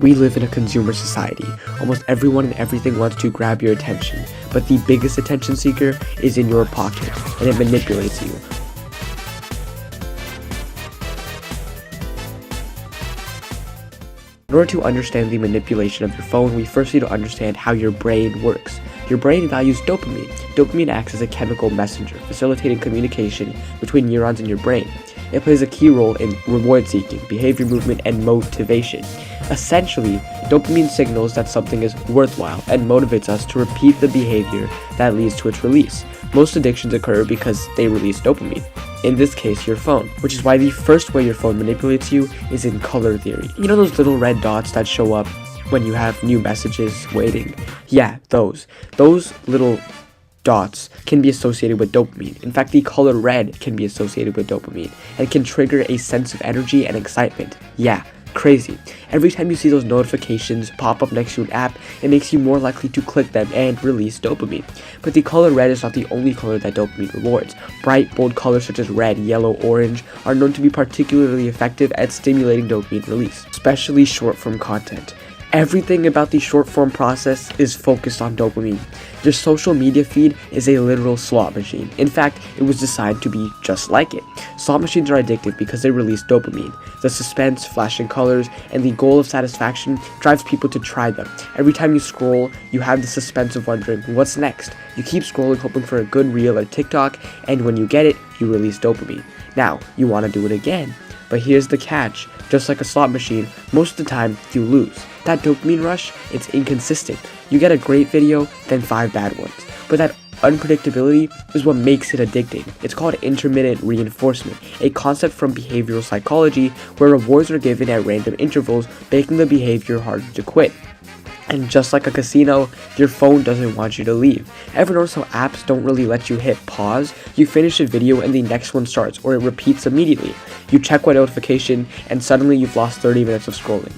We live in a consumer society. Almost everyone and everything wants to grab your attention, but the biggest attention seeker is in your pocket, and it manipulates you. In order to understand the manipulation of your phone, we first need to understand how your brain works. Your brain values dopamine. Dopamine acts as a chemical messenger, facilitating communication between neurons in your brain. It plays a key role in reward seeking, behavior movement, and motivation. Essentially, dopamine signals that something is worthwhile and motivates us to repeat the behavior that leads to its release. Most addictions occur because they release dopamine. In this case, your phone, which is why the first way your phone manipulates you is in color theory. You know those little red dots that show up when you have new messages waiting? Yeah, those little dots can be associated with dopamine. In fact, the color red can be associated with dopamine and can trigger a sense of energy and excitement. Yeah, crazy. Every time you see those notifications pop up next to an app, it makes you more likely to click them and release dopamine. But the color red is not the only color that dopamine rewards. Bright, bold colors such as red, yellow, orange are known to be particularly effective at stimulating dopamine release, especially short-form content. Everything about the short-form process is focused on dopamine. Your social media feed is a literal slot machine. In fact, it was designed to be just like it. Slot machines are addictive because they release dopamine. The suspense, flashing colors, and the goal of satisfaction drives people to try them. Every time you scroll, you have the suspense of wondering, what's next? You keep scrolling hoping for a good reel or TikTok, and when you get it, you release dopamine. Now, you want to do it again. But here's the catch. Just like a slot machine, most of the time, you lose. That dopamine rush, it's inconsistent. You get a great video, then 5 bad ones. But that unpredictability is what makes it addicting. It's called intermittent reinforcement, a concept from behavioral psychology where rewards are given at random intervals, making the behavior harder to quit. And just like a casino, your phone doesn't want you to leave. Ever notice how apps don't really let you hit pause? You finish a video and the next one starts, or it repeats immediately. You check one notification and suddenly you've lost 30 minutes of scrolling.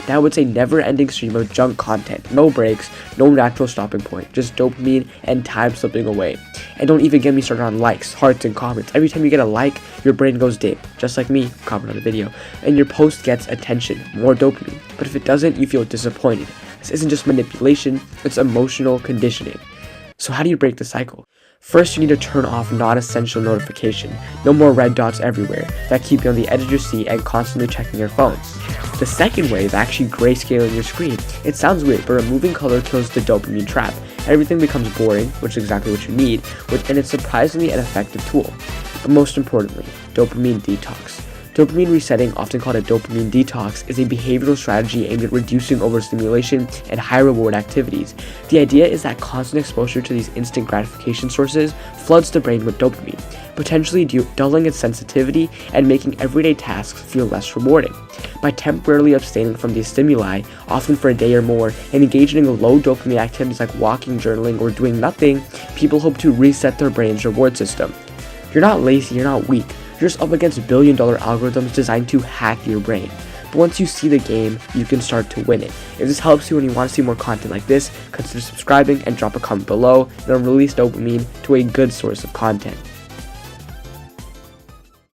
Now it's a never-ending stream of junk content, no breaks, no natural stopping point, just dopamine and time slipping away. And don't even get me started on likes, hearts, and comments. Every time you get a like, your brain goes dim, just like me, comment on the video, and your post gets attention, more dopamine. But if it doesn't, you feel disappointed. This isn't just manipulation, it's emotional conditioning. So how do you break the cycle? First, you need to turn off non-essential notification. No more red dots everywhere that keep you on the edge of your seat and constantly checking your phone. The second way is actually grayscaling your screen. It sounds weird, but removing color kills the dopamine trap. Everything becomes boring, which is exactly what you need, and it's surprisingly an effective tool. But most importantly, dopamine detox. Dopamine resetting, often called a dopamine detox, is a behavioral strategy aimed at reducing overstimulation and high-reward activities. The idea is that constant exposure to these instant gratification sources floods the brain with dopamine, potentially dulling its sensitivity and making everyday tasks feel less rewarding. By temporarily abstaining from these stimuli, often for a day or more, and engaging in low dopamine activities like walking, journaling, or doing nothing, people hope to reset their brain's reward system. You're not lazy, you're not weak. You're just up against billion-dollar algorithms designed to hack your brain. But once you see the game, you can start to win it. If this helps you and you want to see more content like this, consider subscribing and drop a comment below, and I'll release dopamine to a good source of content.